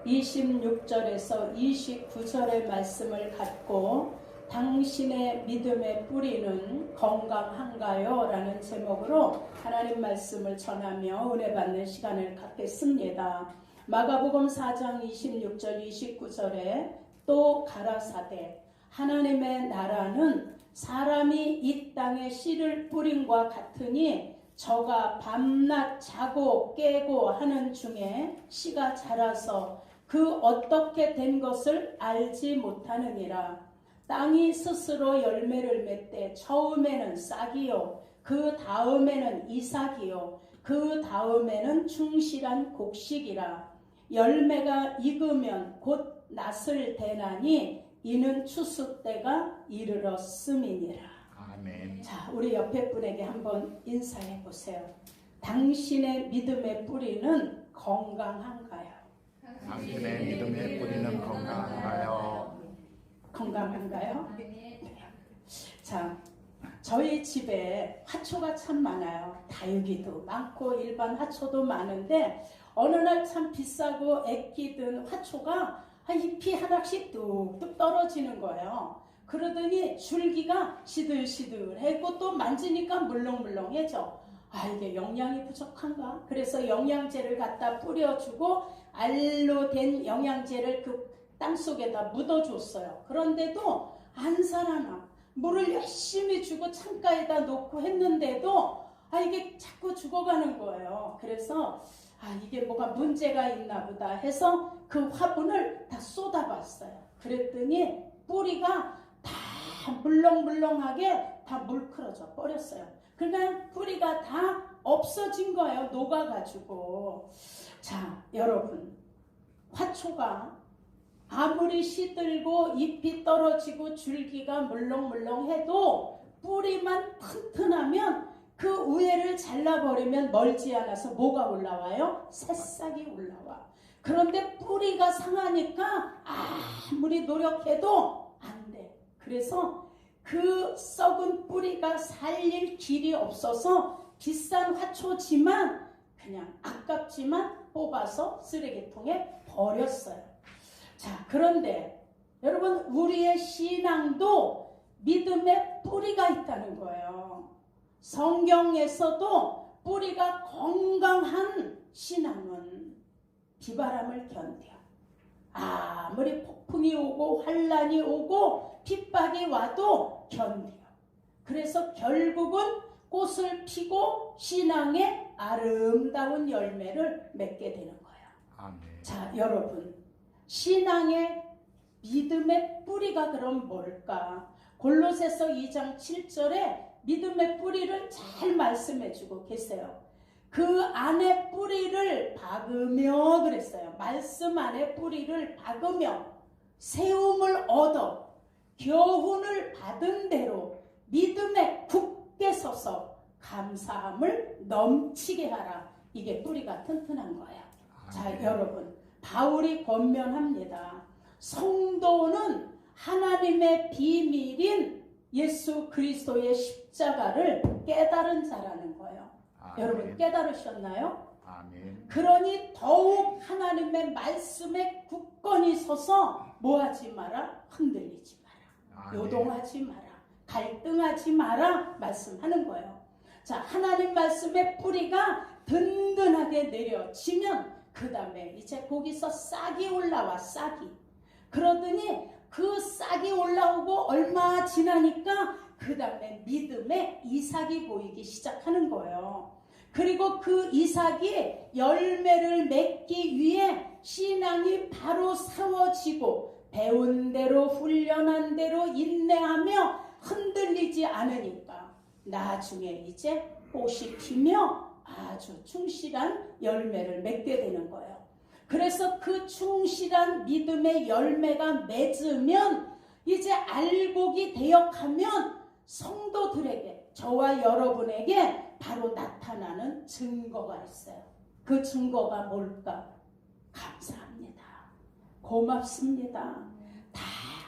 26절에서 29절의 말씀을 갖고 당신의 믿음의 뿌리는 건강한가요? 라는 제목으로 하나님 말씀을 전하며 은혜 받는 시간을 갖겠습니다. 마가복음 4장 26절 29절에 또 가라사대 하나님의 나라는 사람이 이 땅에 씨를 뿌림과 같으니 저가 밤낮 자고 깨고 하는 중에 씨가 자라서 그 어떻게 된 것을 알지 못하느니라. 땅이 스스로 열매를 맺되 처음에는 싹이요 그 다음에는 이삭이요 그 다음에는 충실한 곡식이라. 열매가 익으면 곧 낫을 대나니 이는 추수 때가 이르렀음이니라. 아멘. 자, 우리 옆에 분에게 한번 인사해 보세요. 당신의 믿음의 뿌리는 건강한가요? 당신의 믿음의 뿌리는 건강한가요? 건강한가요? 자, 저희 집에 화초가 참 많아요. 다육이도 많고 일반 화초도 많은데 어느 날 참 비싸고 애끼던 화초가 잎이 하나씩 뚝뚝 떨어지는 거예요. 그러더니 줄기가 시들시들하고 또 만지니까 물렁물렁해져. 아, 이게 영양이 부족한가? 그래서 영양제를 갖다 뿌려주고 알로 된 영양제를 그 땅속에다 묻어줬어요. 그런데도 안 살아나. 물을 열심히 주고 창가에다 놓고 했는데도 이게 자꾸 죽어가는 거예요. 그래서 이게 뭐가 문제가 있나 보다 해서 그 화분을 다 쏟아봤어요. 그랬더니 뿌리가 다 물렁물렁하게 다 물크러져 버렸어요. 그러니까 뿌리가 다 없어진 거예요. 녹아가지고. 자, 여러분, 화초가 아무리 시들고 잎이 떨어지고 줄기가 물렁물렁해도 뿌리만 튼튼하면 그 위에를 잘라버리면 멀지 않아서 뭐가 올라와요? 새싹이 올라와. 그런데 뿌리가 상하니까 아무리 노력해도 안 돼. 그래서 그 썩은 뿌리가 살릴 길이 없어서 비싼 화초지만 그냥 아깝지만 뽑아서 쓰레기통에 버렸어요. 자, 그런데 여러분, 우리의 신앙도 믿음의 뿌리가 있다는 거예요. 성경에서도 뿌리가 건강한 신앙은 비바람을 견뎌. 아무리 폭풍이 오고 환란이 오고 핍박이 와도 견뎌. 그래서 결국은 꽃을 피고 신앙의 아름다운 열매를 맺게 되는 거예요. 아멘. 자, 여러분, 신앙의 믿음의 뿌리가 그럼 뭘까? 골로새서 2장 7절에 믿음의 뿌리를 잘 말씀해 주고 계세요. 그 안에 뿌리를 박으며 그랬어요. 말씀 안에 뿌리를 박으며 세움을 얻어 교훈을 받은 대로 믿음에 굳게 서서 감사함을 넘치게 하라. 이게 뿌리가 튼튼한 거예요. 자, 여러분, 바울이 권면합니다. 성도는 하나님의 비밀인 예수 그리스도의 십자가를 깨달은 자라는 거예요. 아멘. 여러분, 깨달으셨나요? 아멘. 그러니 더욱 하나님의 말씀에 굳건히 서서 뭐하지 마라? 흔들리지 마라. 아멘. 요동하지 마라. 갈등하지 마라. 말씀하는 거예요. 자, 하나님 말씀의 뿌리가 든든하게 내려지면 그 다음에 이제 거기서 싹이 올라와. 싹이. 그러더니 그 싹이 올라오고 얼마 지나니까 그 다음에 믿음의 이삭이 보이기 시작하는 거예요. 그리고 그 이삭이 열매를 맺기 위해 신앙이 바로 세워지고 배운 대로 훈련한 대로 인내하며 흔들리지 않으니까 나중에 이제 꽃이 피며 아주 충실한 열매를 맺게 되는 거예요. 그래서 그 충실한 믿음의 열매가 맺으면 이제 알곡이 되어가면 성도들에게, 저와 여러분에게 바로 나타나는 증거가 있어요. 그 증거가 뭘까? 감사합니다. 고맙습니다. 다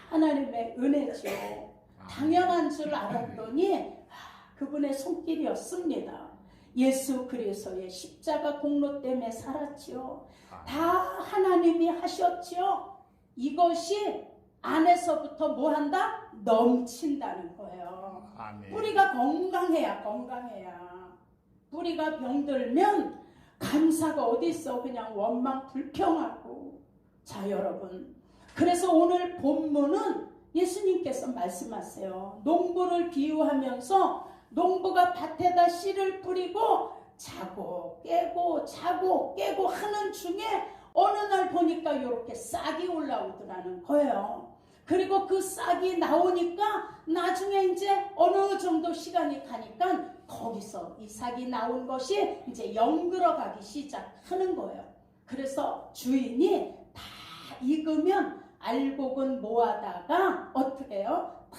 하나님의 은혜죠. 당연한 줄 알았더니 그분의 손길이었습니다. 예수 그리스도의 십자가 공로 때문에 살았지요. 다 아멘. 하나님이 하셨지요. 이것이 안에서부터 뭐한다? 넘친다는 거예요. 아멘. 뿌리가 건강해야. 뿌리가 병들면 감사가 어디 있어? 그냥 원망 불평하고. 자, 여러분, 그래서 오늘 본문은 예수님께서 말씀하세요. 농부를 비유하면서 농부가 밭에다 씨를 뿌리고 자고 깨고 하는 중에 어느 날 보니까 이렇게 싹이 올라오더라는 거예요. 그리고 그 싹이 나오니까 나중에 이제 어느 정도 시간이 가니까 거기서 이 싹이 나온 것이 이제 연그러가기 시작하는 거예요. 그래서 주인이 다 익으면 알곡은 모아다가 어떻게 해요? 다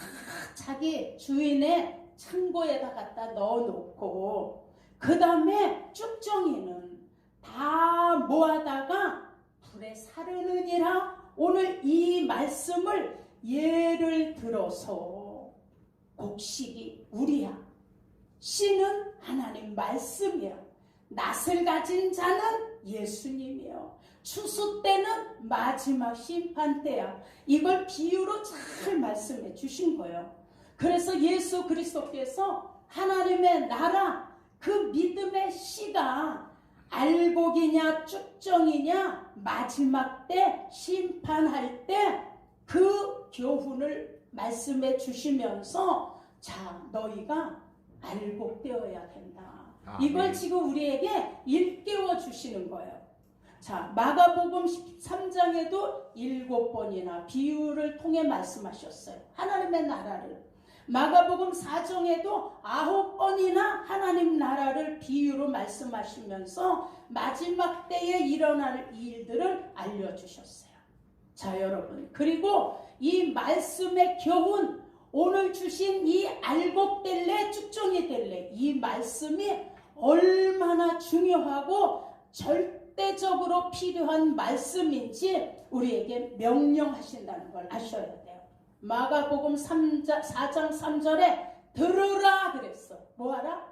자기 주인의 창고에다 갖다 넣어놓고 그 다음에 쭉정이는 다 모아다가 불에 사르느니라. 오늘 이 말씀을 예를 들어서 곡식이 우리야, 씨는 하나님 말씀이야, 낫을 가진 자는 예수님이요, 추수 때는 마지막 심판 때야. 이걸 비유로 잘 말씀해 주신 거예요. 그래서 예수 그리스도께서 하나님의 나라, 그 믿음의 씨가 알곡이냐 쭉정이냐 마지막 때 심판할 때 그 교훈을 말씀해 주시면서 자, 너희가 알곡되어야 된다. 이걸 지금 우리에게 일깨워 주시는 거예요. 자, 마가복음 13장에도 7번이나 비유를 통해 말씀하셨어요. 하나님의 나라를. 마가복음 4장에도 9번이나 하나님 나라를 비유로 말씀하시면서 마지막 때에 일어날 일들을 알려주셨어요. 자, 여러분, 그리고 이 말씀의 교훈, 오늘 주신 이 알곡될래 쭉정이 될래, 이 말씀이 얼마나 중요하고 절대적으로 필요한 말씀인지 우리에게 명령하신다는 걸 아셔야 돼요. 마가복음 4장 3절에 들으라 그랬어. 뭐하라?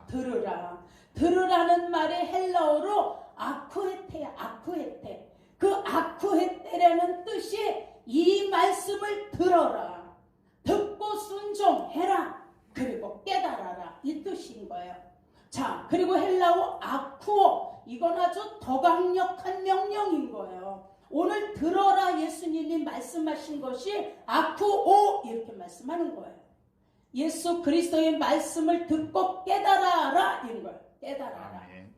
들으라. 들으라는 말이 헬라어로 아쿠에테야. 아쿠에테. 그 아쿠에테라는 뜻이 이 말씀을 들어라, 듣고 순종해라, 그리고 깨달아라, 이 뜻인 거예요. 자, 그리고 헬라어 아쿠오, 이건 아주 더 강력한 명령인 거예요. 오늘 들어라 예수님이 말씀하신 것이 아쿠오 이렇게 말씀하는 거예요. 예수 그리스도의 말씀을 듣고 깨달아라 이런 거예요. 깨달아라. 아멘.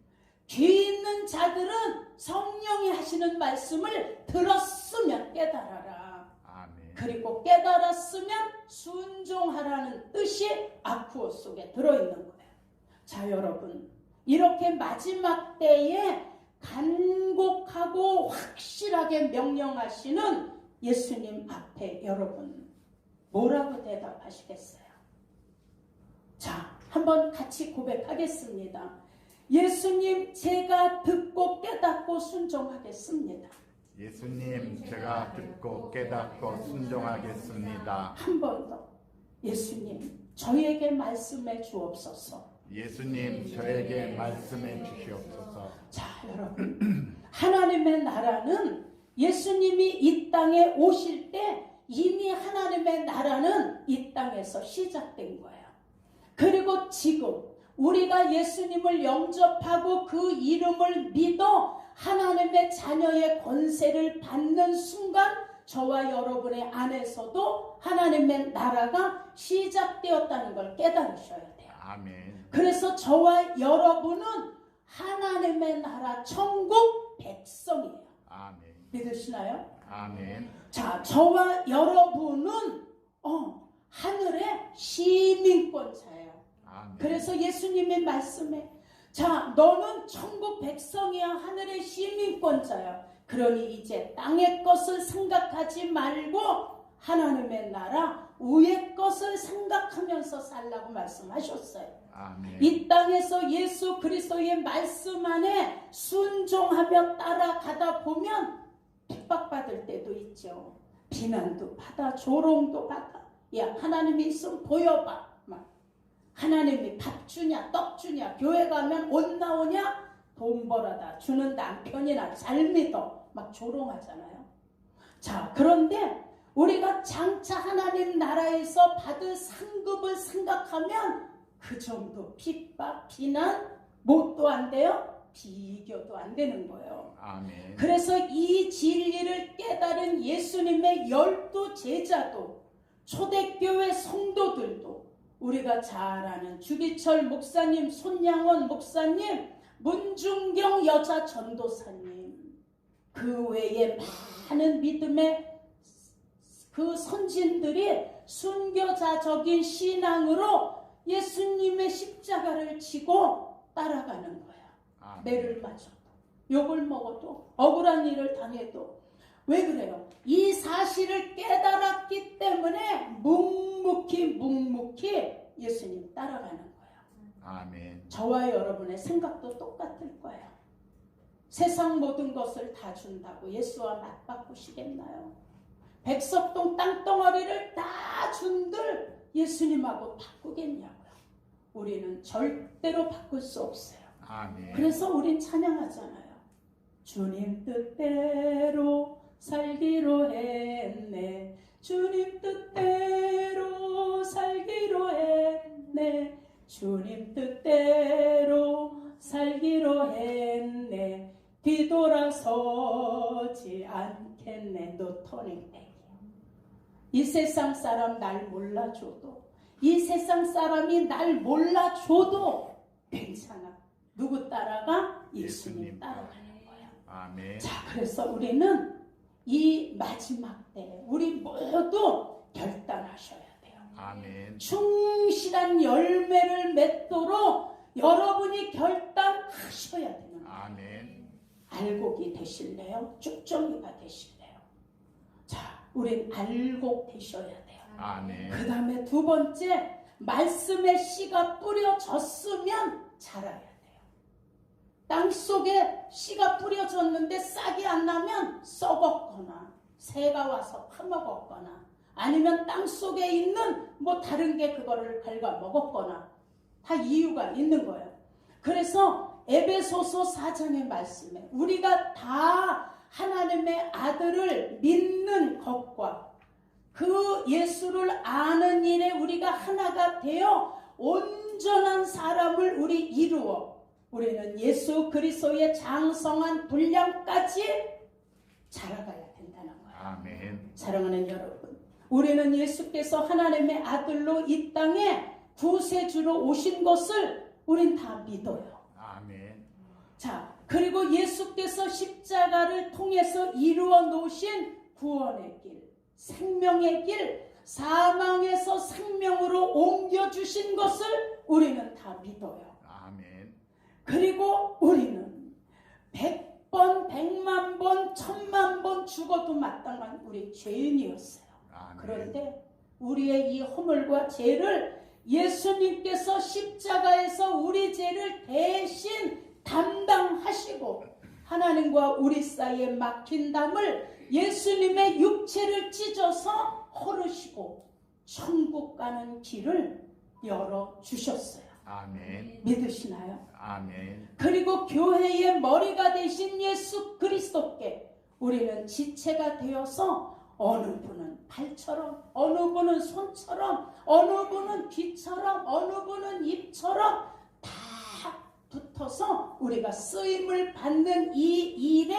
귀 있는 자들은 성령이 하시는 말씀을 들었으면 깨달아라. 아멘. 그리고 깨달았으면 순종하라는 뜻이 아쿠오 속에 들어있는 거예요. 자, 여러분, 이렇게 마지막 때에 간곡하고 확실하게 명령하시는 예수님 앞에 여러분 뭐라고 대답하시겠어요? 자, 한번 같이 고백하겠습니다. 예수님, 제가 듣고 깨닫고 순종하겠습니다. 예수님, 제가 듣고 깨닫고 순종하겠습니다. 한 번 더. 예수님, 저에게 말씀해 주옵소서. 예수님, 저에게 말씀해 주시옵소서. 자, 여러분, 하나님의 나라는 예수님이 이 땅에 오실 때 이미 하나님의 나라는 이 땅에서 시작된 거예요. 그리고 지금 우리가 예수님을 영접하고 그 이름을 믿어 하나님의 자녀의 권세를 받는 순간 저와 여러분의 안에서도 하나님의 나라가 시작되었다는 걸 깨달으셔야 돼요. 아멘. 그래서 저와 여러분은 하나님의 나라 천국 백성이에요. 아멘. 믿으시나요? 아멘. 자, 저와 여러분은 하늘의 시민권자예요. 아멘. 그래서 예수님이 말씀해, 자, 너는 천국 백성이야. 하늘의 시민권자야. 그러니 이제 땅의 것을 생각하지 말고 하나님의 나라 위의 것을 생각하면서 살라고 말씀하셨어요. 아멘. 이 땅에서 예수 그리스도의 말씀 안에 순종하며 따라가다 보면 핍박받을 때도 있죠. 비난도 받아, 조롱도 받아. 야, 하나님이 있으면 보여봐. 막 하나님이 밥 주냐 떡 주냐 교회 가면 옷 나오냐 돈 벌어다 주는 남편이나 잘 믿어 막 조롱하잖아요. 자, 그런데 우리가 장차 하나님 나라에서 받을 상급을 생각하면 그 정도 핍박, 비난, 뭣도 안 돼요? 비교도 안 되는 거예요. 아멘. 그래서 이 진리를 깨달은 예수님의 12 제자도 초대교회 성도들도 우리가 잘 아는 주기철 목사님, 손양원 목사님, 문중경 여자 전도사님 그 외에 많은 믿음의 그 선진들이 순교자적인 신앙으로 예수님의 십자가를 지고 따라가는 거야. 아멘. 매를 맞아도 욕을 먹어도 억울한 일을 당해도 왜 그래요? 이 사실을 깨달았기 때문에 묵묵히 예수님 따라가는 거야. 아멘. 저와 여러분의 생각도 똑같을 거예요. 세상 모든 것을 다 준다고 예수와 맞바꾸시겠나요? 백석동 땅덩어리를 다 준들 예수님하고 바꾸겠냐고요. 우리는 절대로 바꿀 수 없어요. 아멘. 그래서 우린 찬양하잖아요. 주님 뜻대로 살기로 했네. 주님 뜻대로 살기로 했네. 주님 뜻대로 살기로 했네. 뒤돌아서지 않겠네. 노터닝백. 이 세상 사람 날 몰라줘도, 이 세상 사람이 날 몰라줘도 괜찮아. 누구 따라가? 예수님 따라가는 거야. 아멘. 자, 그래서 우리는 이 마지막 때 우리 모두 결단하셔야 돼요. 아멘. 충실한 열매를 맺도록 여러분이 결단하셔야 되는 거예요. 아멘. 알곡이 되실래요? 쭉정이가 되실래요? 자, 우린 알곡 되셔야 돼요. 아멘. 그 다음에 두 번째, 말씀의 씨가 뿌려졌으면 자라야 돼요. 땅속에 씨가 뿌려졌는데 싹이 안 나면 썩었거나 새가 와서 파먹었거나 아니면 땅속에 있는 뭐 다른 게 그거를 갉아먹었거나 다 이유가 있는 거예요. 그래서 에베소서 4장의 말씀에 우리가 다 하나님의 아들을 믿는 것과 그 예수를 아는 일에 우리가 하나가 되어 온전한 사람을 우리 이루어 우리는 예수 그리스도의 장성한 분량까지 자라가야 된다는 거예요. 아멘. 사랑하는 여러분, 우리는 예수께서 하나님의 아들로 이 땅에 구세주로 오신 것을 우린 다 믿어요. 아멘. 자, 그리고 예수께서 십자가를 통해서 이루어 놓으신 구원의 길, 생명의 길, 사망에서 생명으로 옮겨주신 것을 우리는 다 믿어요. 아멘. 그리고 우리는 100번, 100만 번, 1000만 번 죽어도 마땅한 우리 죄인이었어요. 아멘. 그런데 우리의 이 허물과 죄를 예수님께서 십자가에서 우리 죄를 대신 담당하시고 하나님과 우리 사이에 막힌 담을 예수님의 육체를 찢어서 헐으시고 천국 가는 길을 열어주셨어요. 아멘. 믿으시나요? 아멘. 그리고 교회의 머리가 되신 예수 그리스도께 우리는 지체가 되어서 어느 분은 발처럼, 어느 분은 손처럼, 어느 분은 귀처럼, 어느 분은 입처럼 다 붙어서 우리가 쓰임을 받는 이 일에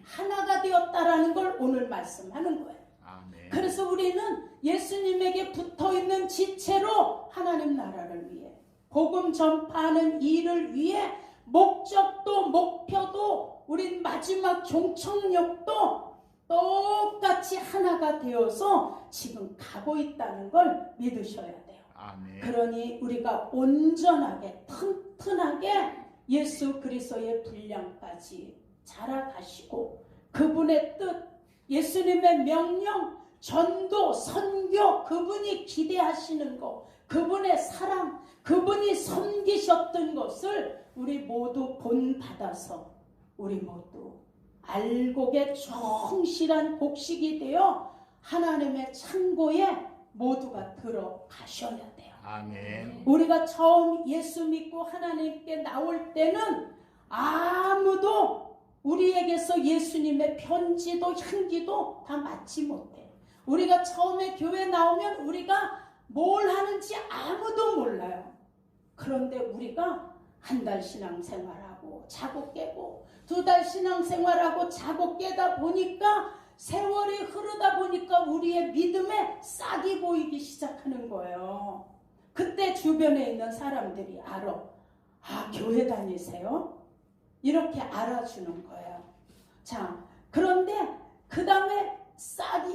하나가 되었다라는 걸 오늘 말씀하는 거예요. 아멘. 그래서 우리는 예수님에게 붙어있는 지체로 하나님 나라를 위해 복음 전파하는 일을 위해 목적도 목표도 우린 마지막 종착역도 똑같이 하나가 되어서 지금 가고 있다는 걸 믿으셔야 돼요. 아멘. 그러니 우리가 온전하게 튼튼하게 예수 그리스도의 분량까지 자라가시고 그분의 뜻, 예수님의 명령, 전도, 선교, 그분이 기대하시는 것, 그분의 사랑, 그분이 섬기셨던 것을 우리 모두 본받아서 우리 모두 알곡의 성실한 곡식이 되어 하나님의 창고에 모두가 들어가셔야 돼요. 아멘. 우리가 처음 예수 믿고 하나님께 나올 때는 아무도 우리에게서 예수님의 편지도 향기도 다 맡지 못해. 우리가 처음에 교회 나오면 우리가 뭘 하는지 아무도 몰라요. 그런데 우리가 한 달 신앙생활하고 자고 깨고 2달 신앙생활하고 자고 깨다 보니까 세월이 흐르다 보니까 우리의 믿음에 싹이 보이기 시작하는 거예요. 그때 주변에 있는 사람들이 알아. 아, 교회 다니세요? 이렇게 알아주는 거예요. 자, 그런데 그 다음에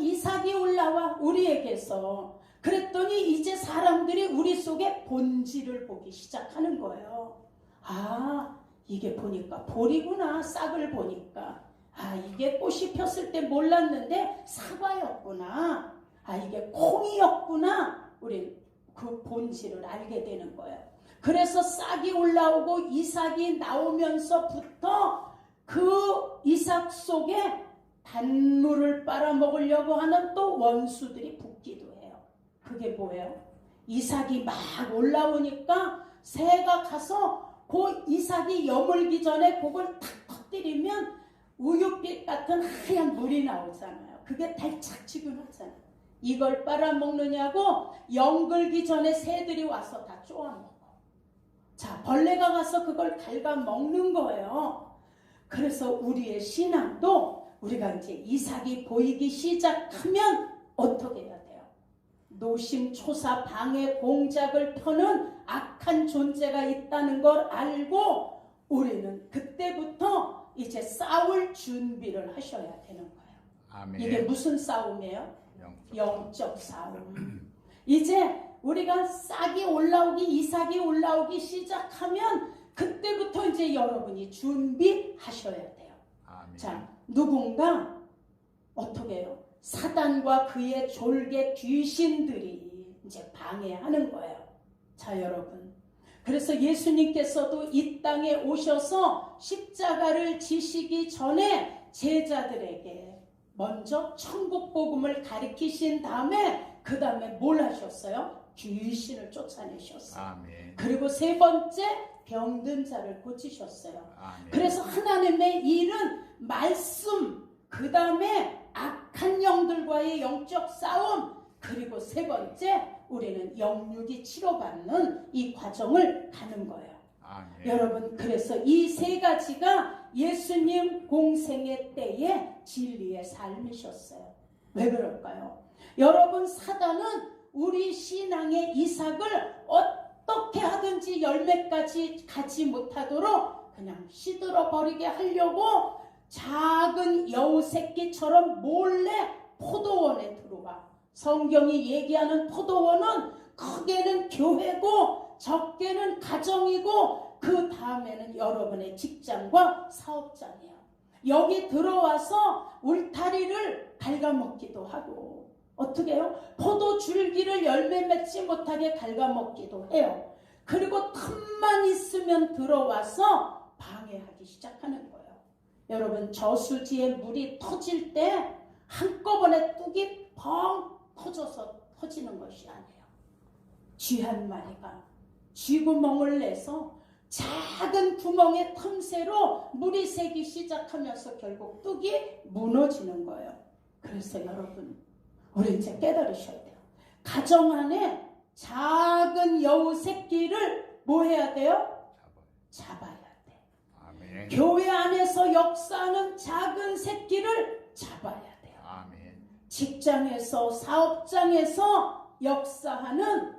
이삭이 올라와 우리에게서. 그랬더니 이제 사람들이 우리 속에 본질을 보기 시작하는 거예요. 아, 이게 보니까 볼이구나. 싹을 보니까. 아, 이게 꽃이 폈을 때 몰랐는데 사과였구나. 아, 이게 콩이었구나. 우리 그 본질을 알게 되는 거예요. 그래서 싹이 올라오고 이삭이 나오면서부터 그 이삭 속에 단물을 빨아먹으려고 하는 또 원수들이 붙기도 해요. 그게 뭐예요? 이삭이 막 올라오니까 새가 가서 그 이삭이 여물기 전에 그걸 탁 터뜨리면 우윳빛 같은 하얀 물이 나오잖아요. 그게 달짝지근하잖아요. 이걸 빨아먹느냐고 영글기 전에 새들이 와서 다 쪼아먹어. 자, 벌레가 가서 그걸 갉아먹는 거예요. 그래서 우리의 신앙도 우리가 이제 이삭이 보이기 시작하면 어떻게 해야 돼요? 노심초사 방해 공작을 펴는 악한 존재가 있다는 걸 알고 우리는 그때부터 이제 싸울 준비를 하셔야 되는 거예요. 아멘. 이게 무슨 싸움이에요? 영적 싸움. 이제 우리가 이삭이 올라오기 시작하면 그때부터 이제 여러분이 준비하셔야 돼요. 아멘. 자, 누군가 어떻게 해요? 사단과 그의 졸개 귀신들이 이제 방해하는 거예요. 자, 여러분. 그래서 예수님께서도 이 땅에 오셔서 십자가를 지시기 전에 제자들에게 먼저 천국 복음을 가르치신 다음에 그 다음에 뭘 하셨어요? 귀신을 쫓아내셨어요. 아멘. 그리고 3번째 병든 자를 고치셨어요. 아멘. 그래서 하나님의 일은 말씀, 그 다음에 악한 영들과의 영적 싸움, 그리고 3번째 우리는 영육이 치료받는 이 과정을 가는 거예요. 아멘. 여러분, 그래서 이 3가지가 예수님 공생의 때의 진리의 삶이셨어요. 왜 그럴까요? 여러분, 사단은 우리 신앙의 이삭을 어떻게 하든지 열매까지 가지 못하도록 그냥 시들어 버리게 하려고 작은 여우 새끼처럼 몰래 포도원에 들어와. 성경이 얘기하는 포도원은 크게는 교회고 적게는 가정이고 그 다음에는 여러분의 직장과 사업장이에요. 여기 들어와서 울타리를 갉아먹기도 하고 어떻게 해요? 포도 줄기를 열매 맺지 못하게 갉아먹기도 해요. 그리고 틈만 있으면 들어와서 방해하기 시작하는 거예요. 여러분, 저수지에 물이 터질 때 한꺼번에 뚝이 펑 터져서 터지는 것이 아니에요. 쥐 한 마리가 쥐구멍을 내서 작은 구멍의 틈새로 물이 새기 시작하면서 결국 뚝이 무너지는 거예요. 그래서 여러분, 우리 이제 깨달으셔야 돼요. 가정 안에 작은 여우 새끼를 뭐 해야 돼요? 잡아야 돼. 아멘. 교회 안에서 역사하는 작은 새끼를 잡아야 돼요. 아멘. 직장에서 사업장에서 역사하는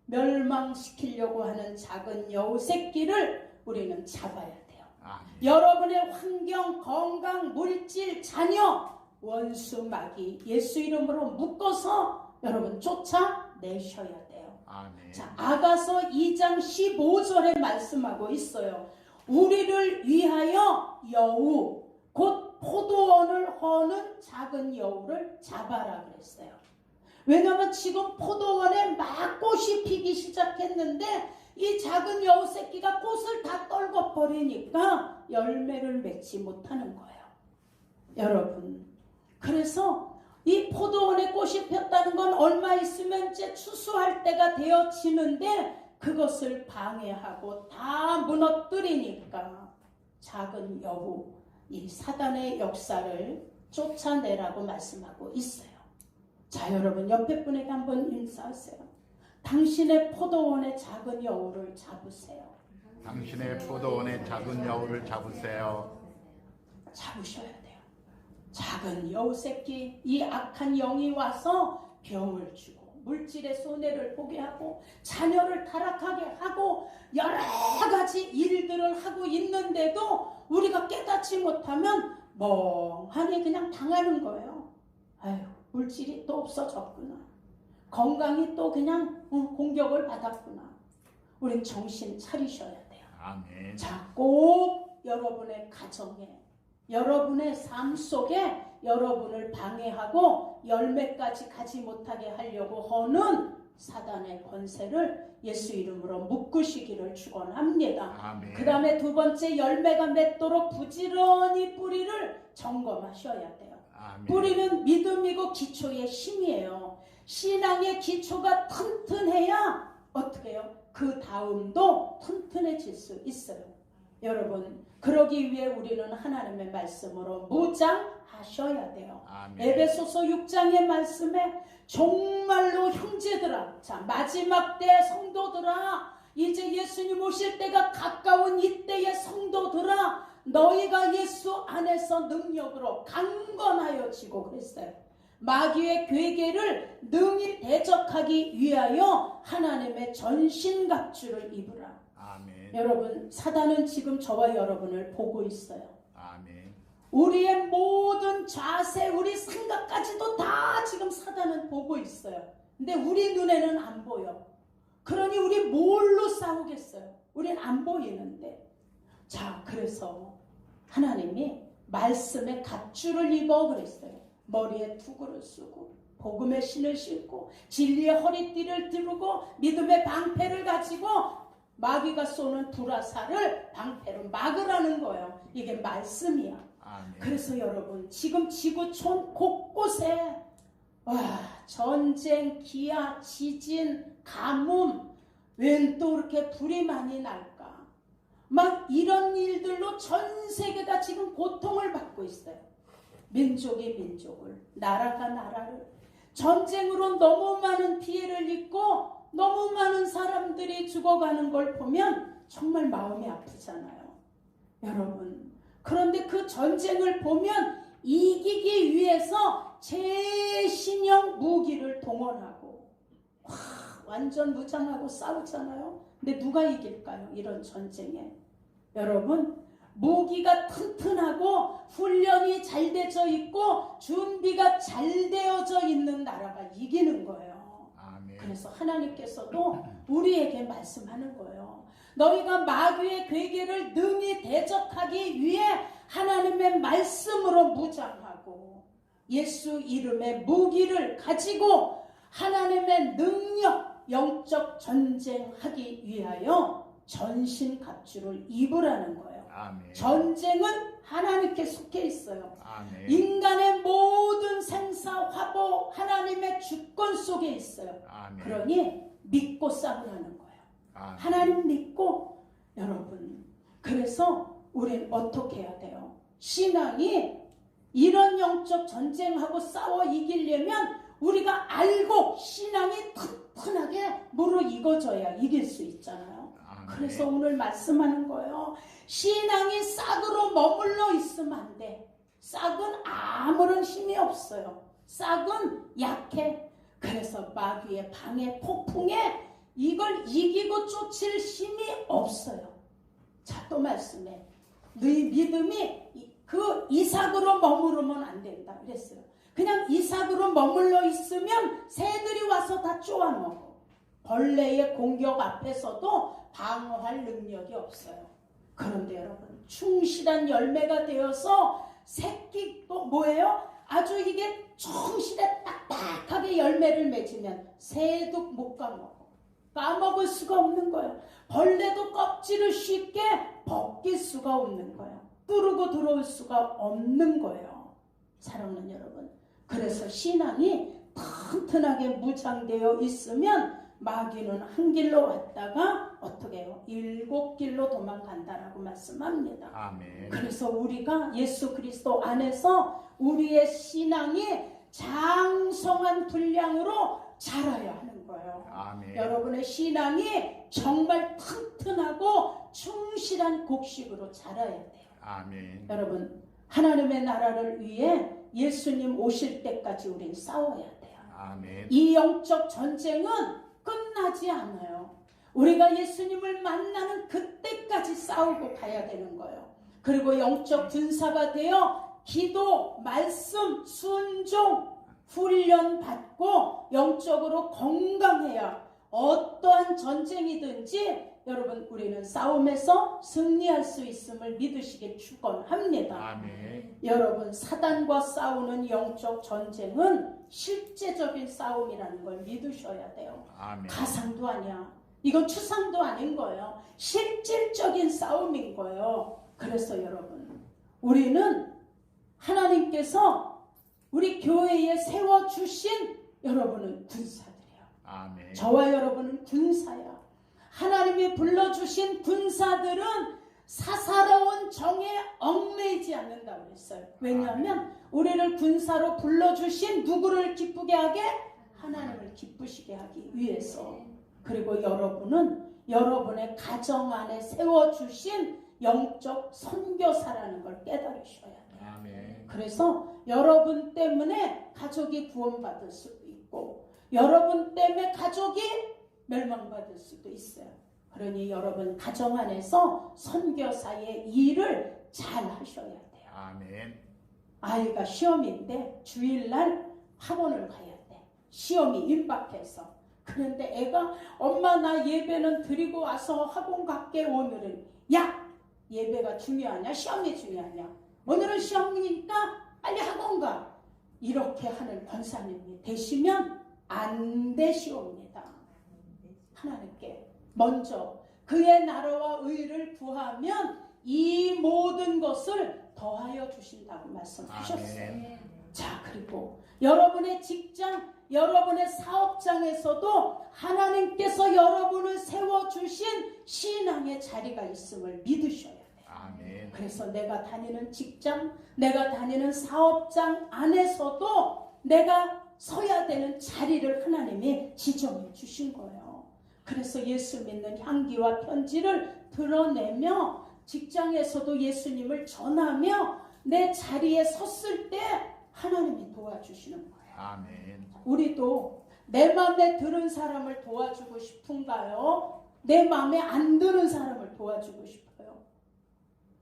멸망시키려고 하는 작은 여우 새끼를 우리는 잡아야 돼요. 아멘. 여러분의 환경, 건강, 물질, 자녀, 원수, 마귀 예수 이름으로 묶어서 여러분 쫓아내셔야 돼요. 아멘. 자, 아가서 2장 15절에 말씀하고 있어요. 우리를 위하여 여우, 곧 포도원을 허는 작은 여우를 잡아라 그랬어요. 왜냐하면 지금 포도원에 막 꽃이 피기 시작했는데 이 작은 여우 새끼가 꽃을 다 떨궈버리니까 열매를 맺지 못하는 거예요. 여러분, 그래서 이 포도원에 꽃이 폈다는 건 얼마 있으면 이제 추수할 때가 되어지는데 그것을 방해하고 다 무너뜨리니까 작은 여부, 이 사단의 역사를 쫓아내라고 말씀하고 있어요. 자, 여러분 옆에 분에게 한번 인사하세요. 당신의 포도원의 작은 여우를 잡으세요. 당신의 포도원의 작은 여우를 잡으세요. 잡으셔야 돼요. 작은 여우 새끼, 이 악한 영이 와서 병을 주고 물질의 손해를 보게 하고 자녀를 타락하게 하고 여러 가지 일들을 하고 있는데도 우리가 깨닫지 못하면 멍하니 그냥 당하는 거예요. 아유, 물질이 또 없어졌구나. 건강이 또 그냥 공격을 받았구나. 우린 정신 차리셔야 돼요. 아멘. 자, 꼭 여러분의 가정에, 여러분의 삶 속에 여러분을 방해하고 열매까지 가지 못하게 하려고 하는 사단의 권세를 예수 이름으로 묶으시기를 축원합니다. 아멘. 그 다음에 두 번째, 열매가 맺도록 부지런히 뿌리를 점검하셔야 돼요. 아멘. 뿌리는 믿음이고 기초의 힘이에요. 신앙의 기초가 튼튼해야 어떻게 해요? 그 다음도 튼튼해질 수 있어요. 여러분, 그러기 위해 우리는 하나님의 말씀으로 무장하셔야 돼요. 아멘. 에베소서 6장의 말씀에 정말로 형제들아, 자, 마지막 때 성도들아, 이제 예수님 오실 때가 가까운 이때의 성도들아, 너희가 예수 안에서 능력으로 강건하여지고 그랬어요. 마귀의 괴계를 능히 대적하기 위하여 하나님의 전신갑주를 입으라. 아멘. 여러분, 사단은 지금 저와 여러분을 보고 있어요. 아멘. 우리의 모든 자세, 우리 생각까지도 다 지금 사단은 보고 있어요. 근데 우리 눈에는 안 보여. 그러니 우리 뭘로 싸우겠어요? 우린 안 보이는데. 자, 그래서 하나님이 말씀의 갑주를 입어 그랬어요. 머리에 투구를 쓰고 복음의 신을 신고 진리의 허리띠를 두르고 믿음의 방패를 가지고 마귀가 쏘는 두라사를 방패로 막으라는 거예요. 이게 말씀이야. 아멘. 그래서 여러분, 지금 지구촌 곳곳에 전쟁, 기아, 지진, 가뭄, 웬 또 이렇게 불이 많이 날까? 막 이런 일들로 전 세계가 지금 고통을 받고 있어요. 민족이 민족을, 나라가 나라를, 전쟁으로 너무 많은 피해를 입고 너무 많은 사람들이 죽어가는 걸 보면 정말 마음이 아프잖아요. 여러분, 그런데 그 전쟁을 보면 이기기 위해서 최신형 무기를 동원하고 완전 무장하고 싸우잖아요. 근데 누가 이길까요? 이런 전쟁에. 여러분, 무기가 튼튼하고 훈련이 잘 되어 있고 준비가 잘 되어져 있는 나라가 이기는 거예요. 아멘. 그래서 하나님께서도 우리에게 말씀하는 거예요. 너희가 마귀의 괴계를 능히 대적하기 위해 하나님의 말씀으로 무장하고 예수 이름의 무기를 가지고 하나님의 능력, 영적 전쟁하기 위하여 전신갑주를 입으라는 거예요. 아멘. 전쟁은 하나님께 속해 있어요. 아멘. 인간의 모든 생사, 화보 하나님의 주권 속에 있어요. 아멘. 그러니 믿고 싸우라는 거예요. 아멘. 하나님 믿고. 여러분, 그래서 우린 어떻게 해야 돼요? 신앙이 이런 영적 전쟁하고 싸워 이기려면 우리가 알고 신앙이 튼튼하게 무르익어져야 이길 수 있잖아요. 아멘. 그래서 오늘 말씀하는 거예요. 신앙이 싹으로 머물러 있으면 안 돼. 싹은 아무런 힘이 없어요. 싹은 약해. 그래서 마귀의 방해 폭풍에 이걸 이기고 쫓을 힘이 없어요. 자, 또 말씀해. 너희 믿음이 그 이삭으로 머무르면 안 된다 그랬어요. 그냥 이삭으로 머물러 있으면 새들이 와서 다 쪼아먹어. 벌레의 공격 앞에서도 방어할 능력이 없어요. 그런데 여러분, 충실한 열매가 되어서 새끼 또 뭐예요? 아주 이게 정실에 딱딱하게 열매를 맺으면 새도 못 까먹어. 까먹을 수가 없는 거예요. 벌레도 껍질을 쉽게 벗길 수가 없는 거예요. 뚫고 들어올 수가 없는 거예요. 사랑하는 여러분, 그래서 신앙이 튼튼하게 무장되어 있으면 마귀는 한 길로 왔다가 어떻게 해요? 7길로 도망간다라고 말씀합니다. 아멘. 그래서 우리가 예수 그리스도 안에서 우리의 신앙이 장성한 분량으로 자라야 하는 거예요. 아멘. 여러분의 신앙이 정말 튼튼하고 충실한 곡식으로 자라야 돼요. 아멘. 여러분, 하나님의 나라를 위해 예수님 오실 때까지 우리는 싸워야 돼요. 아멘. 이 영적 전쟁은 끝나지 않아요. 우리가 예수님을 만나는 그때까지 싸우고 가야 되는 거예요. 그리고 영적 군사가 되어 기도, 말씀, 순종, 훈련 받고 영적으로 건강해야 어떠한 전쟁이든지 여러분 우리는 싸움에서 승리할 수 있음을 믿으시길 축원합니다. 아멘. 여러분 사단과 싸우는 영적 전쟁은 실제적인 싸움이라는 걸 믿으셔야 돼요. 아멘. 가상도 아니야. 이건 추상도 아닌 거예요. 실질적인 싸움인 거예요. 그래서 여러분 우리는 하나님께서 우리 교회에 세워주신 여러분은 군사들이에요. 아멘. 저와 여러분은 군사야. 하나님이 불러주신 군사들은 사사로운 정에 얽매이지 않는다고 그랬어요. 왜냐하면 우리를 군사로 불러주신 누구를 기쁘게 하게? 하나님을 기쁘시게 하기 위해서. 그리고 여러분은 여러분의 가정 안에 세워주신 영적 선교사라는 걸 깨달으셔야 돼요. 아멘. 그래서 여러분 때문에 가족이 구원받을 수도 있고 여러분 때문에 가족이 멸망받을 수도 있어요. 그러니 여러분 가정 안에서 선교사의 일을 잘 하셔야 돼요. 아멘. 아이가 시험인데 주일날 학원을 가야 돼. 시험이 임박해서. 그런데 애가 엄마 나 예배는 드리고 와서 학원 갈게. 오늘은 야 예배가 중요하냐 시험이 중요하냐. 오늘은 시험이니까 빨리 학원 가. 이렇게 하는 권사님이 되시면 안 되시옵니다. 하나님께 먼저 그의 나라와 의를 구하면 이 모든 것을 더하여 주신다고 말씀하셨어요. 아멘. 자, 그리고 여러분의 직장, 여러분의 사업장에서도 하나님께서 여러분을 세워주신 신앙의 자리가 있음을 믿으셔야 돼요. 아멘. 그래서 내가 다니는 직장, 내가 다니는 사업장 안에서도 내가 서야 되는 자리를 하나님이 지정해 주신 거예요. 그래서 예수 믿는 향기와 편지를 드러내며 직장에서도 예수님을 전하며 내 자리에 섰을 때 하나님이 도와주시는 거예요. 아멘. 우리도 내 마음에 드는 사람을 도와주고 싶은가요? 내 마음에 안 드는 사람을 도와주고 싶어요.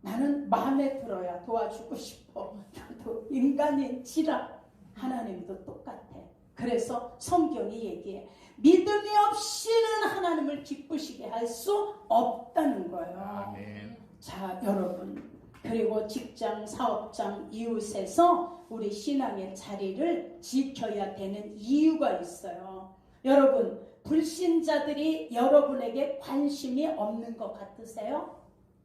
나는 마음에 들어야 도와주고 싶어. 나도 인간인지라 하나님도 똑같아. 그래서 성경이 얘기해. 믿음이 없이는 하나님을 기쁘시게 할 수 없다는 거예요. 아멘. 자, 여러분. 그리고 직장, 사업장, 이웃에서 우리 신앙의 자리를 지켜야 되는 이유가 있어요. 여러분, 불신자들이 여러분에게 관심이 없는 것 같으세요?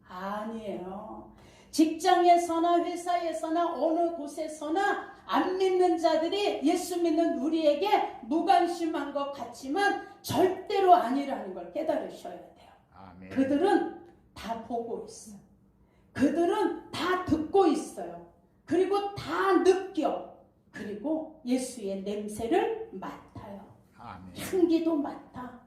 아니에요. 직장에서나 회사에서나 어느 곳에서나 안 믿는 자들이 예수 믿는 우리에게 무관심한 것 같지만 절대로 아니라는 걸 깨달으셔야 돼요. 아멘. 그들은 다 보고 있어요. 그들은 다 듣고 있어요. 그리고 다 느껴. 그리고 예수의 냄새를 맡아요. 아멘. 향기도 맡아.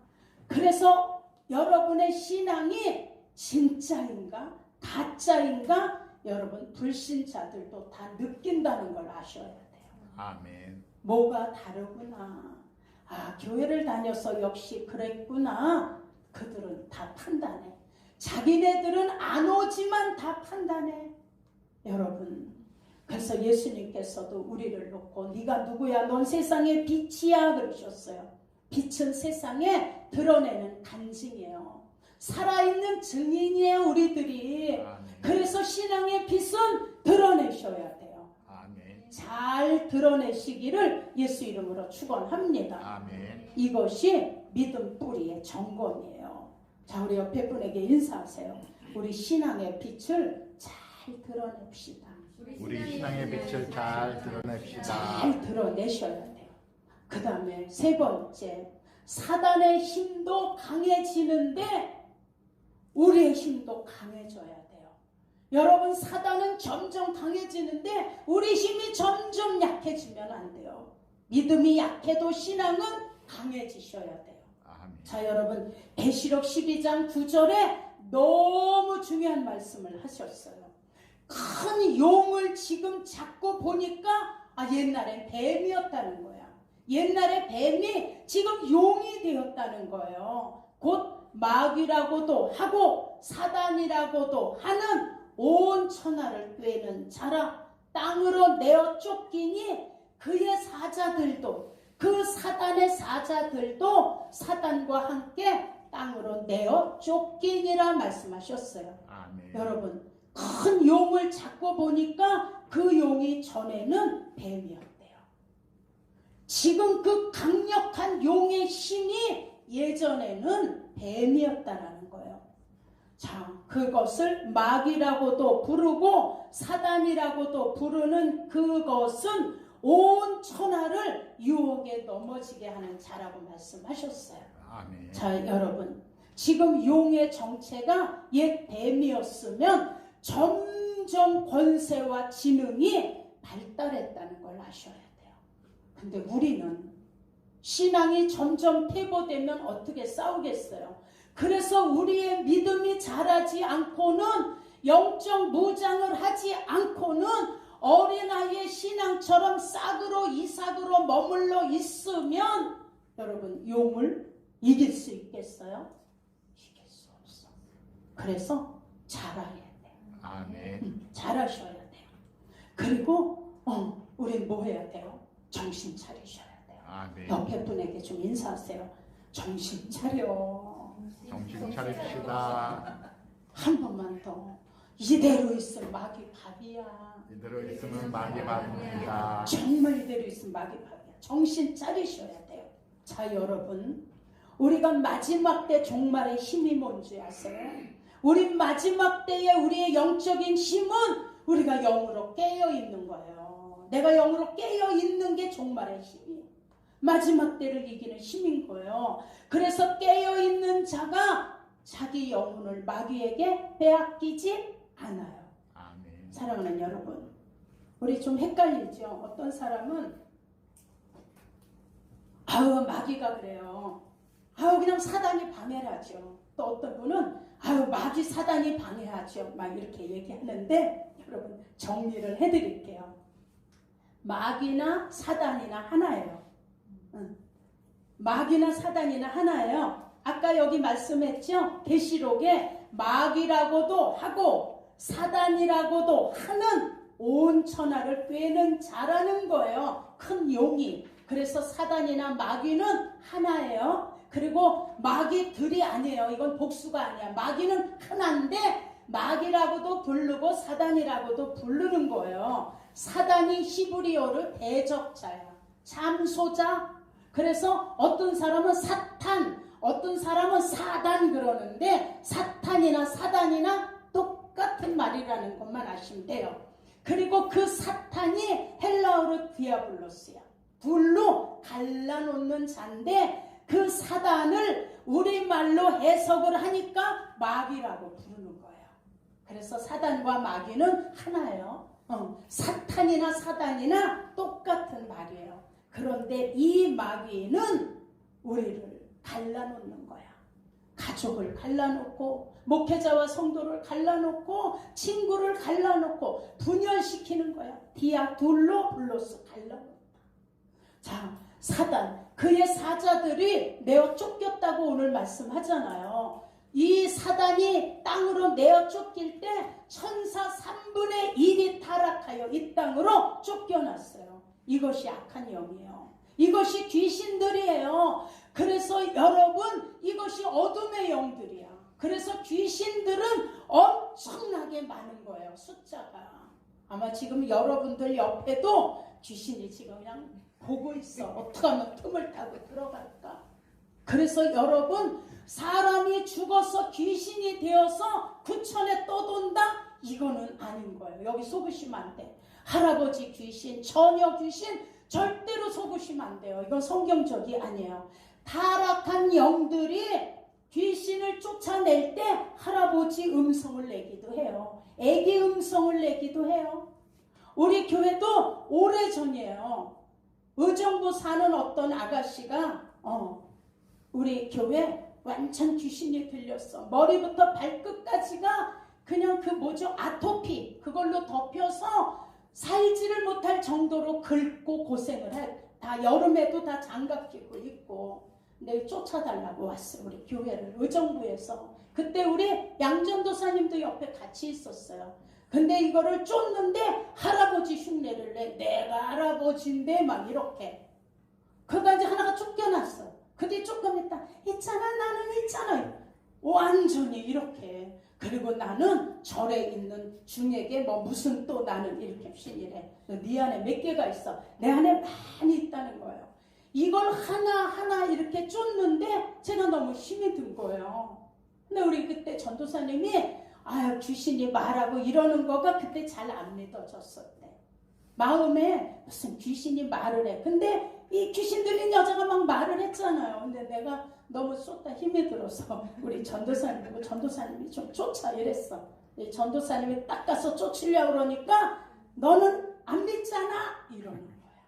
그래서 여러분의 신앙이 진짜인가 가짜인가 여러분 불신자들도 다 느낀다는 걸 아셔야 돼요. 아멘. 뭐가 다르구나. 아, 교회를 다녀서 역시 그랬구나. 그들은 다 판단해. 자기네들은 안 오지만 다 판단해. 여러분, 그래서 예수님께서도 우리를 놓고 네가 누구야? 넌 세상의 빛이야 그러셨어요. 빛은 세상에 드러내는 간증이에요. 살아있는 증인이에요 우리들이. 아멘. 그래서 신앙의 빛은 드러내셔야 돼요. 아멘. 잘 드러내시기를 예수 이름으로 축원합니다. 아멘. 이것이 믿음 뿌리의 점검이에요. 자, 우리 옆에 분에게 인사하세요. 우리 신앙의 빛을 잘 드러냅시다. 우리 신앙의 빛을 잘 드러냅시다. 잘 드러내셔야 돼요. 그 다음에 세 번째, 사단의 힘도 강해지는데 우리의 힘도 강해져야 돼요. 여러분, 사단은 점점 강해지는데 우리 힘이 점점 약해지면 안 돼요. 믿음이 약해도 신앙은 강해지셔야 돼요. 아멘. 자, 여러분, 계시록 12장 9절에 너무 중요한 말씀을 하셨어요. 큰 용을 지금 잡고 보니까 옛날엔 뱀이었다는 거야. 옛날에 뱀이 지금 용이 되었다는 거예요. 곧 마귀라고도 하고 사단이라고도 하는 온 천하를 꿰는 자라 땅으로 내어 쫓기니 그의 사자들도, 그 사단의 사자들도 사단과 함께 땅으로 내어 쫓기니라 말씀하셨어요. 아멘. 여러분, 큰 용을 잡고 보니까 그 용이 전에는 뱀이었대요. 지금 그 강력한 용의 힘이 예전에는 뱀이었다라는 거예요. 자, 그것을 마귀라고도 부르고 사단이라고도 부르는 그것은 온 천하를 유혹에 넘어지게 하는 자라고 말씀하셨어요. 아멘. 자, 여러분, 지금 용의 정체가 옛 뱀이었으면 점점 권세와 지능이 발달했다는 걸 아셔야 돼요. 근데 우리는 신앙이 점점 퇴보되면 어떻게 싸우겠어요? 그래서 우리의 믿음이 자라지 않고는, 영적 무장을 하지 않고는 어린아이의 신앙처럼 싹으로 이삭으로 머물러 있으면 여러분, 용을 이길 수 있겠어요? 이길 수 없어. 그래서 자라야 돼요. 아멘. 잘하셔야 돼요. 그리고 우린 뭐 해야 돼요? 정신 차리셔야 돼요. 아멘. 옆에 분에게 좀 인사하세요. 정신 차려. 정신 차립시다. 한 번만 더. 이대로 있으면 마귀 밥이야. 이대로 있으면 마귀 밥입니다. 정말 이대로 있으면 마귀 밥이야. 정신 차리셔야 돼요. 자, 여러분, 우리가 마지막 때 종말의 힘이 뭔지 아세요? 우리 마지막 때에 우리의 영적인 힘은 우리가 영으로 깨어 있는 거예요. 내가 영으로 깨어 있는 게 종말의 힘이에요. 마지막 때를 이기는 힘인 거예요. 그래서 깨어 있는 자가 자기 영혼을 마귀에게 빼앗기지 않아요. 아멘. 사랑하는 여러분, 우리 좀 헷갈리죠? 어떤 사람은 마귀가 그래요. 그냥 사단이 방해를 하죠. 또 어떤 분은 마귀 사단이 방해하죠. 막 이렇게 얘기하는데, 여러분, 정리를 해드릴게요. 마귀나 사단이나 하나예요. 마귀나 사단이나 하나예요. 아까 여기 말씀했죠? 계시록에 마귀라고도 하고 사단이라고도 하는 온 천하를 꿰는 자라는 거예요. 큰 용이. 그래서 사단이나 마귀는 하나예요. 그리고 마귀들이 아니에요. 이건 복수가 아니야. 마귀는 하나인데 마귀라고도 부르고 사단이라고도 부르는 거예요. 사단이 히브리어로 대적자야. 참소자. 그래서 어떤 사람은 사탄, 어떤 사람은 사단 그러는데 사탄이나 사단이나 똑같은 말이라는 것만 아시면 돼요. 그리고 그 사탄이 헬라어로 디아블로스야. 불로 갈라놓는 자인데 그 사단을 우리말로 해석을 하니까 마귀라고 부르는 거예요. 그래서 사단과 마귀는 하나예요. 사탄이나 사단이나 똑같은 말이에요. 그런데 이 마귀는 우리를 갈라놓는 거야. 가족을 갈라놓고 목회자와 성도를 갈라놓고 친구를 갈라놓고 분열시키는 거야. 디아둘로 블로스 갈라놓는다. 자, 사단, 그의 사자들이 내어 쫓겼다고 오늘 말씀하잖아요. 이 사단이 땅으로 내어 쫓길 때 천사 3분의 1이 타락하여 이 땅으로 쫓겨났어요. 이것이 악한 영이에요. 이것이 귀신들이에요. 그래서 여러분, 이것이 어둠의 영들이야. 그래서 귀신들은 엄청나게 많은 거예요. 숫자가. 아마 지금 여러분들 옆에도 귀신이 지금 그냥 보고 있어. 어떻게 하면 틈을 타고 들어갈까? 그래서 여러분, 사람이 죽어서 귀신이 되어서 구천에 떠돈다? 이거는 아닌 거예요. 여기 속으시면 안 돼. 할아버지 귀신, 처녀 귀신 절대로 속으시면 안 돼요. 이건 성경적이 아니에요. 타락한 영들이 귀신을 쫓아낼 때 할아버지 음성을 내기도 해요. 애기 음성을 내기도 해요. 우리 교회도 오래전이에요. 의정부 사는 어떤 아가씨가 우리 교회 완전 귀신이 들렸어. 머리부터 발끝까지가 그냥 아토피 그걸로 덮여서 살지를 못할 정도로 긁고 고생을 해. 다 여름에도 다 장갑 끼고 있고. 근데 쫓아달라고 왔어. 우리 교회를 의정부에서. 그때 우리 양전도사님도 옆에 같이 있었어요. 근데 이거를 쫓는데 할아버지 흉내를 내. 내가 할아버지인데 막 이렇게. 그러다 이제 하나가 쫓겨났어. 근데 조금 있다. 있잖아 나는 있잖아. 완전히 이렇게. 그리고 나는 절에 있는 중에게 무슨 또 나는 이렇게 신이래. 네 안에 몇 개가 있어. 내 안에 많이 있다는 거예요. 이걸 하나하나 이렇게 쫓는데 제가 너무 힘이 든 거예요. 근데 우리 그때 전도사님이 귀신이 말하고 이러는 거가 그때 잘 안 믿어졌었대. 마음에 무슨 귀신이 말을 해. 근데 이 귀신 들린 여자가 막 말을 했잖아요. 근데 내가 너무 쏟다 힘이 들어서 우리 전도사님이 좀 쫓아 이랬어. 전도사님이 딱 가서 쫓으려고 그러니까 너는 안 믿잖아 이러는 거야.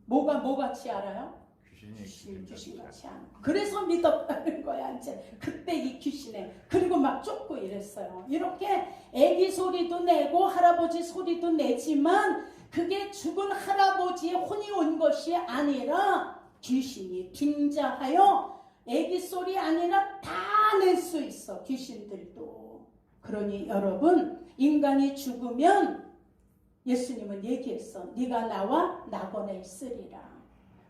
뭐가 같이 알아요? 귀신 같이 알아. 그래서 믿었다는 거야. 이제 그때 이 귀신에. 그리고 막 쫓고 이랬어요. 이렇게 애기 소리도 내고 할아버지 소리도 내지만 그게 죽은 할아버지의 혼이 온 것이 아니라 귀신이 빙자하여 애기 소리 아니라 다 낼 수 있어. 귀신들도. 그러니 여러분 인간이 죽으면 예수님은 얘기했어. 네가 나와 낙원에 있으리라.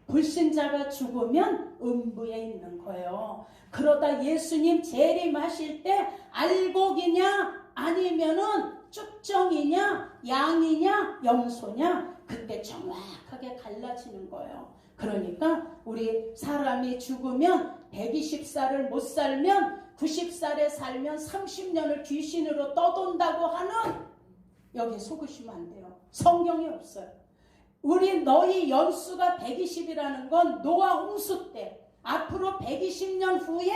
불신자가 죽으면 음부에 있는 거예요. 그러다 예수님 재림하실 때 알곡이냐 아니면은 쭉정이냐 양이냐 염소냐 그때 정확하게 갈라지는 거예요. 그러니까 우리 사람이 죽으면 120살을 못 살면 90살에 살면 30년을 귀신으로 떠돈다고 하는 여기 속으시면 안 돼요. 성경에 없어요. 너희 연수가 120이라는 건 노아 홍수 때 앞으로 120년 후에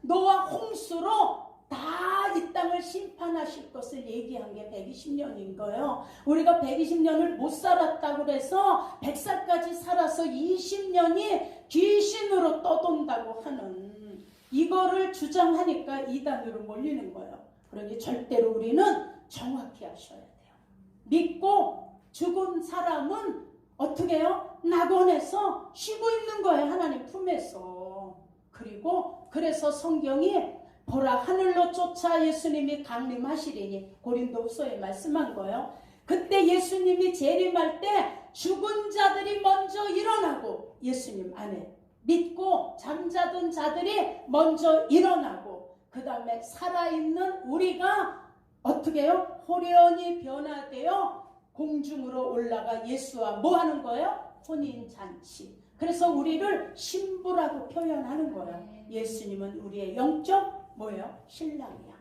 노아 홍수로 다 이 땅을 심판하실 것을 얘기한 게 120년인 거예요. 우리가 120년을 못 살았다고 해서 100살까지 살아서 20년이 귀신으로 떠돈다고 하는 이거를 주장하니까 이단으로 몰리는 거예요. 그러니 절대로 우리는 정확히 하셔야 돼요. 믿고 죽은 사람은 어떻게 해요? 낙원에서 쉬고 있는 거예요. 하나님 품에서. 그래서 성경이 보라 하늘로 쫓아 예수님이 강림하시리니 고린도후서에 말씀한 거예요. 그때 예수님이 재림할 때 죽은 자들이 먼저 일어나고 예수님 안에 믿고 잠자던 자들이 먼저 일어나고 그 다음에 살아있는 우리가 어떻게 해요? 호련히 변화되어 공중으로 올라가 예수와 뭐 하는 거예요? 혼인잔치. 그래서 우리를 신부라고 표현하는 거예요. 예수님은 우리의 영적 뭐예요? 신랑이야.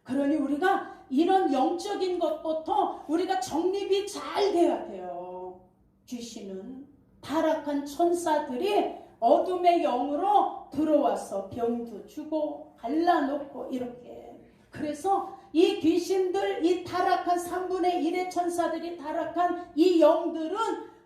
그러니 우리가 이런 영적인 것부터 우리가 정립이 잘 돼야 돼요. 귀신은 타락한 천사들이 어둠의 영으로 들어와서 병도 주고 갈라놓고 이렇게. 그래서 이 귀신들, 이 타락한 3분의 1의 천사들이 타락한 이 영들은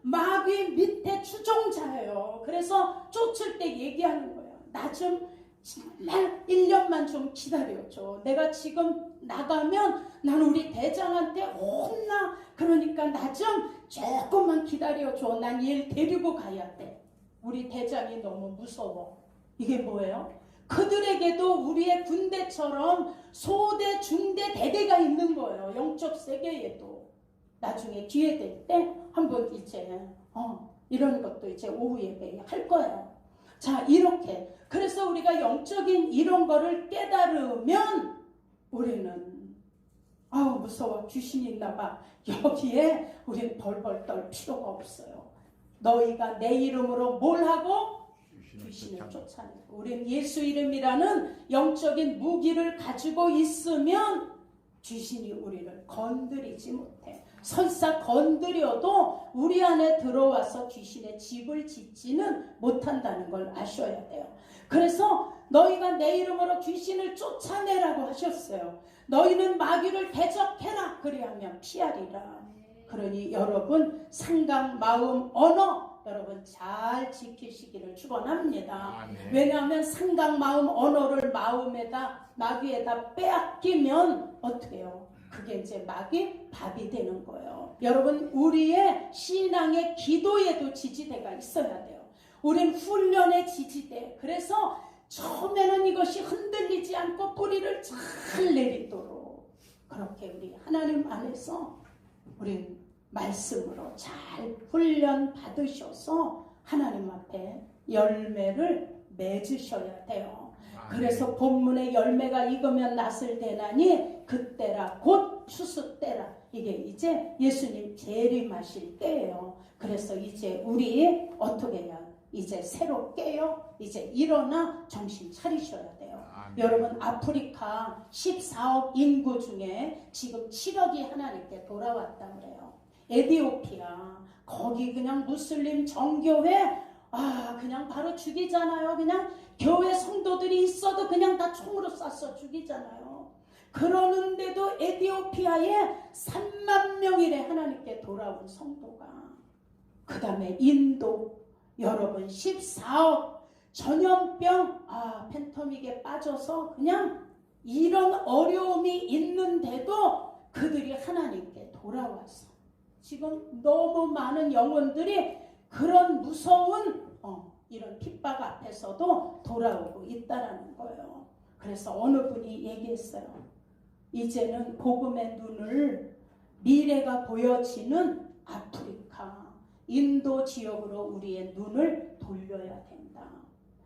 마귀 밑에 추종자예요. 그래서 쫓을 때 얘기하는 거예요. 나 좀 정말 1년만 좀 기다려줘. 내가 지금 나가면 난 우리 대장한테 혼나. 그러니까 나 좀 조금만 기다려줘. 난 얘를 데리고 가야 돼. 우리 대장이 너무 무서워. 이게 뭐예요? 그들에게도 우리의 군대처럼 소대, 중대, 대대가 있는 거예요. 영적 세계에도. 나중에 기회 될 때 한번 이제 이런 것도 이제 오후 예배에 할 거예요. 자, 이렇게. 그래서 우리가 영적인 이런 거를 깨달으면 우리는 무서워. 귀신이 있나 봐. 여기에 우리는 벌벌 떨 필요가 없어요. 너희가 내 이름으로 뭘 하고? 귀신을 쫓아내고. 우리는 예수 이름이라는 영적인 무기를 가지고 있으면 귀신이 우리를 건드리지 못해. 설사 건드려도 우리 안에 들어와서 귀신의 집을 짓지는 못한다는 걸 아셔야 돼요. 그래서 너희가 내 이름으로 귀신을 쫓아내라고 하셨어요. 너희는 마귀를 대적해라. 그리하면 피하리라. 그러니 여러분 생각, 마음, 언어 여러분 잘 지키시기를 축원합니다. 아멘. 왜냐하면 생각, 마음, 언어를 마귀에다 빼앗기면 어떻게 해요? 그게 이제 마귀 밥이 되는 거예요. 여러분 우리의 신앙의 기도에도 지지대가 있어야 돼요. 우린 훈련의 지지대. 그래서 처음에는 이것이 흔들리지 않고 뿌리를 잘 내리도록 그렇게 우리 하나님 안에서 우리 말씀으로 잘 훈련 받으셔서 하나님 앞에 열매를 맺으셔야 돼요. 그래서 본문의 열매가 익으면 낫을 대나니 그때라 곧 추수 때라. 이게 이제 예수님 재림하실 때예요. 그래서 이제 우리 어떻게 해야 이제 새로 깨요. 이제 일어나 정신 차리셔야 돼요. 여러분 아프리카 14억 인구 중에 지금 7억이 하나님께 돌아왔다 그래요. 에티오피아 거기 그냥 무슬림 정교회 그냥 바로 죽이잖아요. 그냥 교회 성도들이 있어도 그냥 다 총으로 쏴서 죽이잖아요. 그러는데도 에티오피아에 3만 명이래 하나님께 돌아온 성도가. 그 다음에 인도 여러분 14억 전염병 팬데믹에 빠져서 그냥 이런 어려움이 있는데도 그들이 하나님께 돌아왔어. 지금 너무 많은 영혼들이 그런 무서운 이런 핍박 앞에서도 돌아오고 있다라는 거예요. 그래서 어느 분이 얘기했어요. 이제는 복음의 눈을 미래가 보여지는 아프리카, 인도 지역으로 우리의 눈을 돌려야 된다.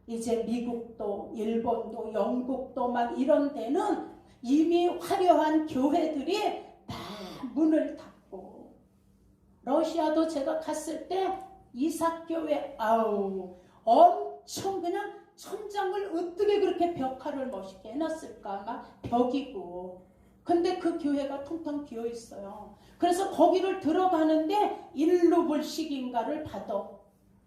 이제 미국도 일본도 영국도 막 이런 데는 이미 화려한 교회들이 다 문을 닫고 러시아도 제가 갔을 때 이삭교회 엄청 그냥 천장을 어떻게 그렇게 벽화를 멋있게 해놨을까 막 벽이고 근데 그 교회가 텅텅 비어 있어요. 그래서 거기를 들어가는데 1루블씩인가를 받아.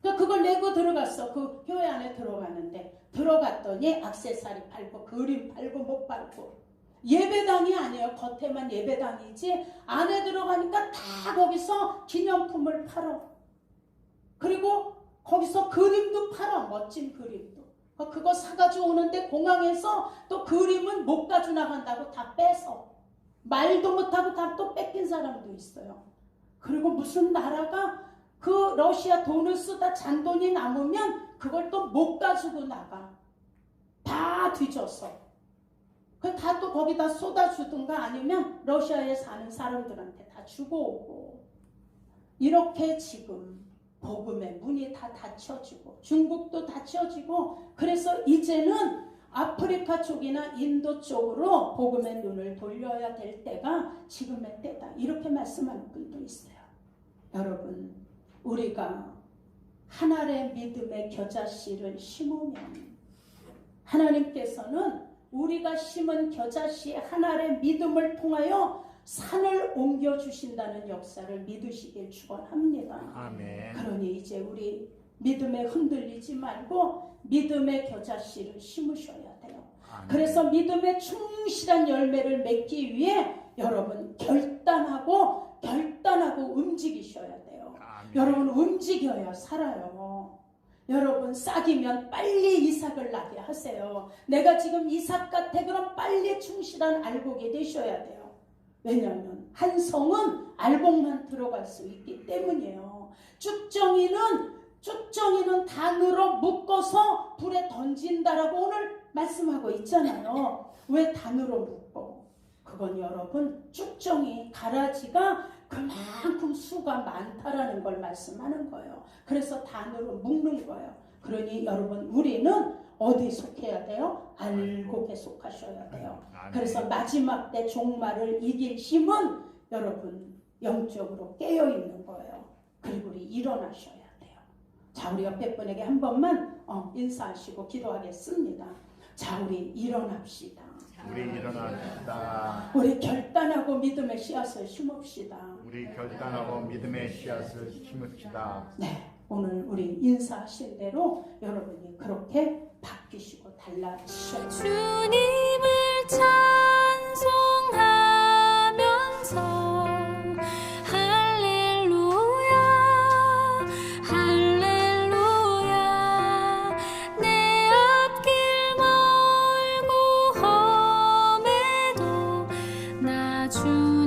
그러니까 그걸 내고 들어갔어. 그 교회 안에 들어가는데 들어갔더니 액세서리 팔고 그림 팔고 못 팔고 예배당이 아니에요. 겉에만 예배당이지 안에 들어가니까 다 거기서 기념품을 팔어. 그리고 거기서 그림도 팔아. 멋진 그림도. 그거 사가지고 오는데 공항에서 또 그림은 못 가지고 나간다고 다 빼서 말도 못하고 다 또 뺏긴 사람도 있어요. 그리고 무슨 나라가 그 러시아 돈을 쓰다 잔돈이 남으면 그걸 또 못 가지고 나가. 다 뒤져서. 다 또 거기다 쏟아주든가 아니면 러시아에 사는 사람들한테 다 주고 오고. 이렇게 지금 복음의 문이 다 닫혀지고 중국도 닫혀지고 그래서 이제는 아프리카 쪽이나 인도 쪽으로 복음의 눈을 돌려야 될 때가 지금의 때다. 이렇게 말씀하는 분도 있어요. 여러분 우리가 하나의 믿음의 겨자씨를 심으면 하나님께서는 우리가 심은 겨자씨 하나의 믿음을 통하여 산을 옮겨주신다는 역사를 믿으시길 축원합니다. 아멘. 그러니 이제 우리 믿음에 흔들리지 말고 믿음의 겨자씨를 심으셔야 돼요. 아멘. 그래서 믿음의 충실한 열매를 맺기 위해 여러분 결단하고 움직이셔야 돼요. 아멘. 여러분 움직여야 살아요. 여러분 싹이면 빨리 이삭을 나게 하세요. 내가 지금 이삭 같아 그럼 빨리 충실한 알곡이 되셔야 돼요. 왜냐하면 한 성은 알곡만 들어갈 수 있기 때문이에요. 쭉정이는 단으로 묶어서 불에 던진다라고 오늘 말씀하고 있잖아요. 왜 단으로 묶어? 그건 여러분 쭉정이 가라지가 그만큼 수가 많다라는 걸 말씀하는 거예요. 그래서 단으로 묶는 거예요. 그러니 여러분 우리는 어디 속해야 돼요? 알곡에 속하셔야 돼요. 그래서 마지막 때 종말을 이길 힘은 여러분 영적으로 깨어있는 거예요. 그리고 우리 일어나셔야 돼요. 자 우리 옆에 분에게 한 번만 인사하시고 기도하겠습니다. 자 우리 일어납시다. 우리 일어납시다. 우리 결단 결단하고 믿음의 씨앗을 심읍시다. 우리 결단하고 믿음의 씨앗을 심읍시다. 네, 오늘 우리 인사하신 대로 여러분이 그렇게 바뀌시고 달라지셔야 돼요. 주님을 찬송하면서 할렐루야 할렐루야 내 앞길 멀고 험해도 나 주